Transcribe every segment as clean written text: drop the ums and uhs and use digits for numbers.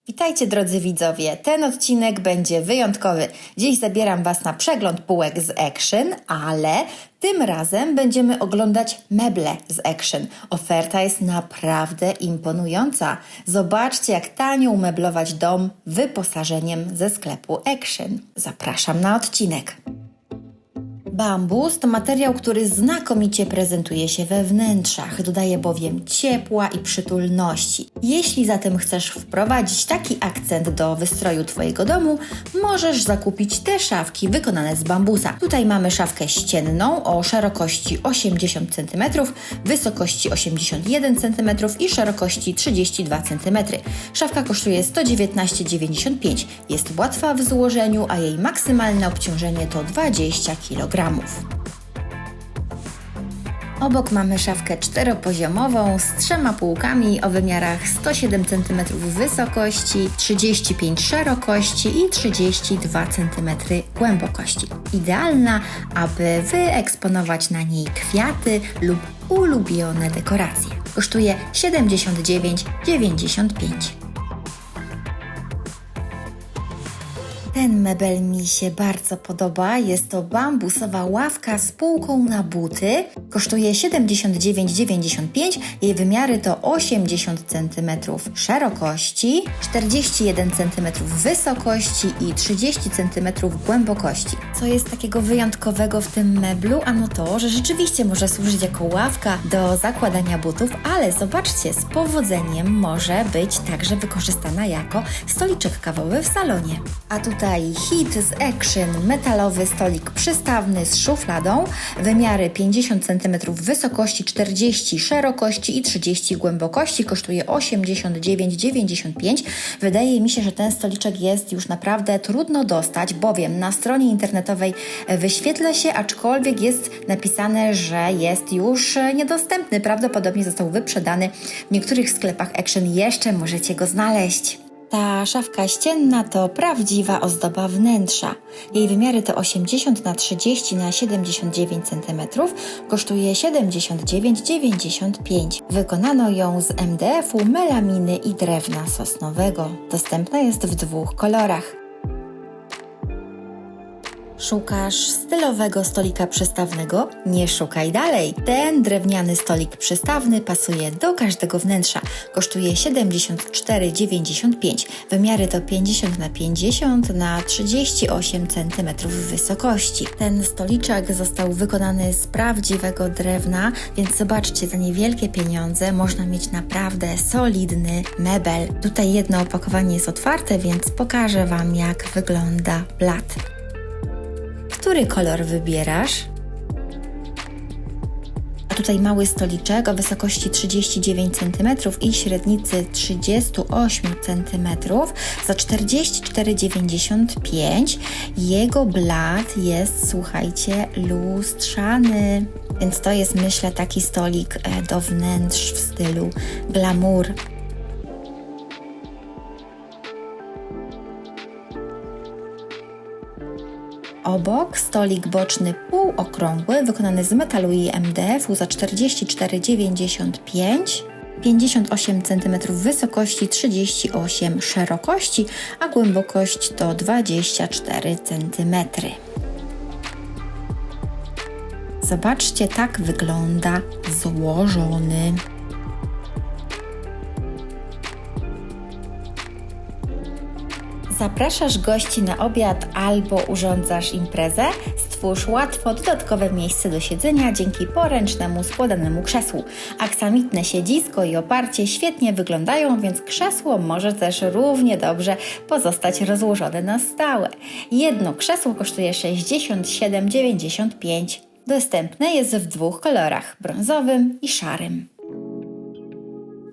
Witajcie drodzy widzowie, ten odcinek będzie wyjątkowy. Dziś zabieram Was na przegląd półek z Action, ale tym razem będziemy oglądać meble z Action. Oferta jest naprawdę imponująca. Zobaczcie, jak tanio umeblować dom wyposażeniem ze sklepu Action. Zapraszam na odcinek. Bambus to materiał, który znakomicie prezentuje się we wnętrzach, dodaje bowiem ciepła i przytulności. Jeśli zatem chcesz wprowadzić taki akcent do wystroju Twojego domu, możesz zakupić te szafki wykonane z bambusa. Tutaj mamy szafkę ścienną o szerokości 80 cm, wysokości 81 cm i szerokości 32 cm. Szafka kosztuje 119,95. Jest łatwa w złożeniu, a jej maksymalne obciążenie to 20 kg. Obok mamy szafkę czteropoziomową z 3 półkami o wymiarach 107 cm wysokości, 35 szerokości i 32 cm głębokości. Idealna, aby wyeksponować na niej kwiaty lub ulubione dekoracje. Kosztuje 79,95. Ten mebel mi się bardzo podoba. Jest to bambusowa ławka z półką na buty. Kosztuje 79,95. Jej wymiary to 80 cm szerokości, 41 cm wysokości i 30 cm głębokości. Co jest takiego wyjątkowego w tym meblu? Ano to, że rzeczywiście może służyć jako ławka do zakładania butów, ale zobaczcie, z powodzeniem może być także wykorzystana jako stoliczek kawowy w salonie. A tutaj hit z Action, metalowy stolik przystawny z szufladą, wymiary 50 cm wysokości, 40 szerokości i 30 głębokości, kosztuje 89,95. Wydaje mi się, że ten stoliczek jest już naprawdę trudno dostać, bowiem na stronie internetowej wyświetla się, aczkolwiek jest napisane, że jest już niedostępny. Prawdopodobnie został wyprzedany. W niektórych sklepach Action jeszcze możecie go znaleźć. Ta szafka ścienna to prawdziwa ozdoba wnętrza. Jej wymiary to 80 na 30 na 79 cm, kosztuje 79,95. Wykonano ją z MDF-u, melaminy i drewna sosnowego. Dostępna jest w 2 kolorach. Szukasz stylowego stolika przystawnego? Nie szukaj dalej. Ten drewniany stolik przystawny pasuje do każdego wnętrza. Kosztuje 74,95. Wymiary to 50 na 50 na 38 cm wysokości. Ten stoliczek został wykonany z prawdziwego drewna, więc zobaczcie, za niewielkie pieniądze można mieć naprawdę solidny mebel. Tutaj jedno opakowanie jest otwarte, więc pokażę Wam, jak wygląda blat. Który kolor wybierasz? A tutaj mały stoliczek o wysokości 39 cm i średnicy 38 cm za 44,95. Jego blat jest, słuchajcie, lustrzany. Więc to jest, myślę, taki stolik do wnętrz w stylu glamour. Obok stolik boczny półokrągły, wykonany z metalu i MDF-u za 44,95, 58 cm wysokości, 38 szerokości, a głębokość to 24 cm. Zobaczcie, tak wygląda złożony. Zapraszasz gości na obiad albo urządzasz imprezę? Stwórz łatwo dodatkowe miejsce do siedzenia dzięki poręcznemu składanemu krzesłu. Aksamitne siedzisko i oparcie świetnie wyglądają, więc krzesło może też równie dobrze pozostać rozłożone na stałe. Jedno krzesło kosztuje 67,95. Dostępne jest w 2 kolorach, brązowym i szarym.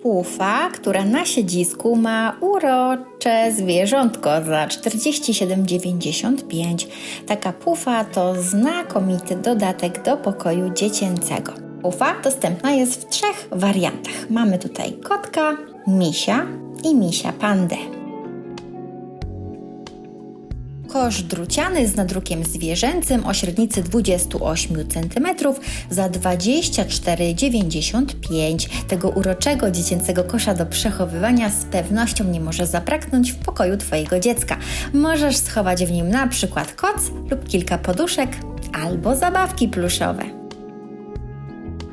Pufa, która na siedzisku ma urocze zwierzątko za 47,95. Taka pufa to znakomity dodatek do pokoju dziecięcego. Pufa dostępna jest w 3 wariantach. Mamy tutaj kotka, misia i misia pandę. Kosz druciany z nadrukiem zwierzęcym o średnicy 28 cm za 24,95. Tego uroczego dziecięcego kosza do przechowywania z pewnością nie może zabraknąć w pokoju Twojego dziecka. Możesz schować w nim na przykład koc lub kilka poduszek albo zabawki pluszowe.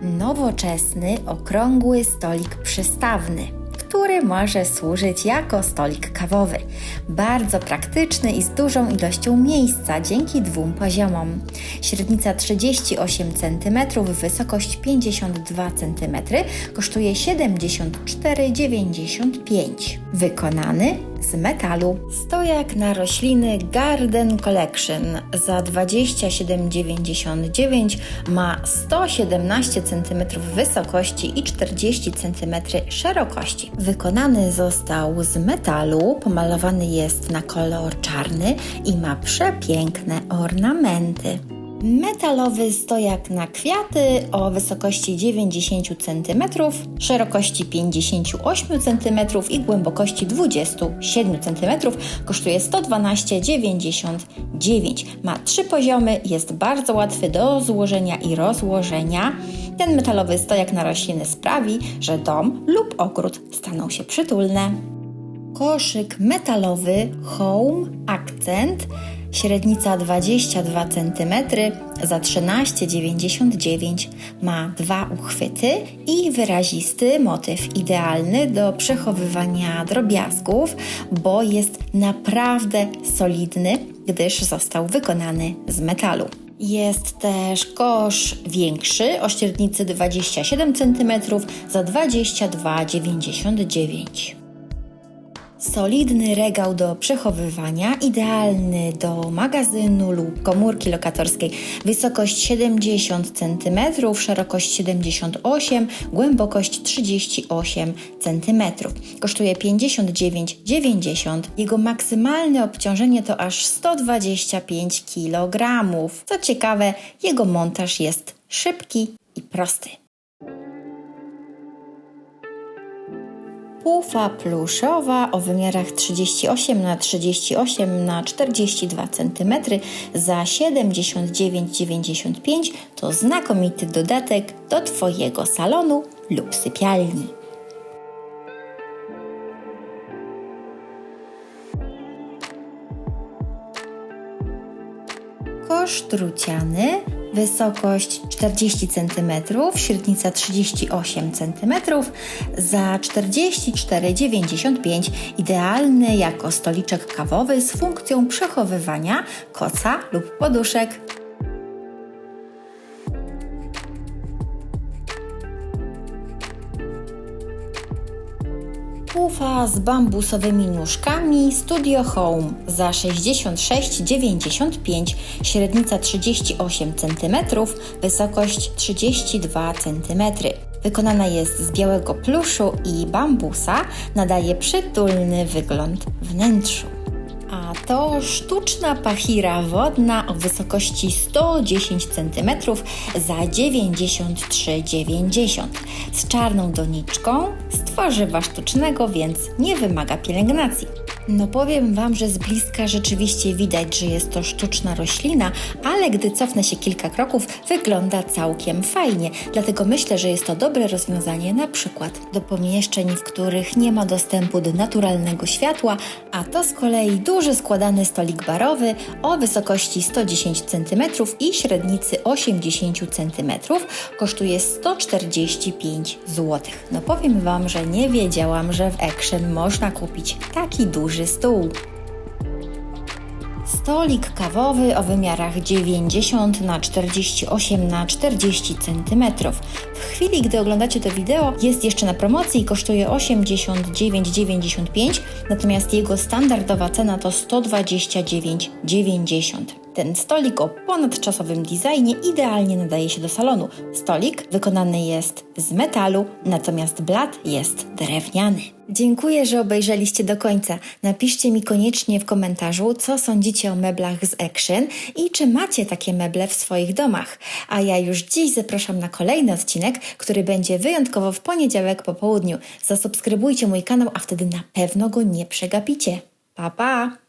Nowoczesny, okrągły stolik przystawny, który może służyć jako stolik kawowy. Bardzo praktyczny i z dużą ilością miejsca dzięki 2 poziomom. Średnica 38 cm, wysokość 52 cm, kosztuje 74,95. Wykonany z metalu. Stojak na rośliny Garden Collection za 27,99 ma 117 cm wysokości i 40 cm szerokości. Wykonany został z metalu, pomalowany jest na kolor czarny i ma przepiękne ornamenty. Metalowy stojak na kwiaty o wysokości 90 cm, szerokości 58 cm i głębokości 27 cm kosztuje 112,99. Ma 3 poziomy, jest bardzo łatwy do złożenia i rozłożenia. Ten metalowy stojak na rośliny sprawi, że dom lub ogród staną się przytulne. Koszyk metalowy Home Accent, średnica 22 cm za 13,99. Ma 2 uchwyty i wyrazisty motyw, idealny do przechowywania drobiazgów, bo jest naprawdę solidny, gdyż został wykonany z metalu. Jest też kosz większy o średnicy 27 cm za 22,99. Solidny regał do przechowywania, idealny do magazynu lub komórki lokatorskiej. Wysokość 70 cm, szerokość 78, głębokość 38 cm. Kosztuje 59,90. Jego maksymalne obciążenie to aż 125 kg. Co ciekawe, jego montaż jest szybki i prosty. Pufa pluszowa o wymiarach 38x38x42 cm za 79,95 to znakomity dodatek do Twojego salonu lub sypialni. Kosz druciany, wysokość 40 cm, średnica 38 cm za 44,95. Idealny jako stoliczek kawowy z funkcją przechowywania koca lub poduszek. Pufa z bambusowymi nóżkami Studio Home za 66,95, średnica 38 cm, wysokość 32 cm. Wykonana jest z białego pluszu i bambusa, nadaje przytulny wygląd wnętrzu. A to sztuczna pachira wodna o wysokości 110 cm za 93,90 z czarną doniczką, z tworzywa sztucznego, więc nie wymaga pielęgnacji. No powiem Wam, że z bliska rzeczywiście widać, że jest to sztuczna roślina, ale gdy cofnę się kilka kroków, wygląda całkiem fajnie. Dlatego myślę, że jest to dobre rozwiązanie na przykład do pomieszczeń, w których nie ma dostępu do naturalnego światła, a to z kolei duży składany stolik barowy o wysokości 110 cm i średnicy 80 cm kosztuje 145 zł. No powiem Wam, że nie wiedziałam, że w Action można kupić taki duży stół. Stolik kawowy o wymiarach 90x48x40 cm. W chwili, gdy oglądacie to wideo, jest jeszcze na promocji i kosztuje 89,95, natomiast jego standardowa cena to 129,90. Ten stolik o ponadczasowym designie idealnie nadaje się do salonu. Stolik wykonany jest z metalu, natomiast blat jest drewniany. Dziękuję, że obejrzeliście do końca. Napiszcie mi koniecznie w komentarzu, co sądzicie o meblach z Action i czy macie takie meble w swoich domach. A ja już dziś zapraszam na kolejny odcinek, który będzie wyjątkowo w poniedziałek po południu. Zasubskrybujcie mój kanał, a wtedy na pewno go nie przegapicie. Pa, pa!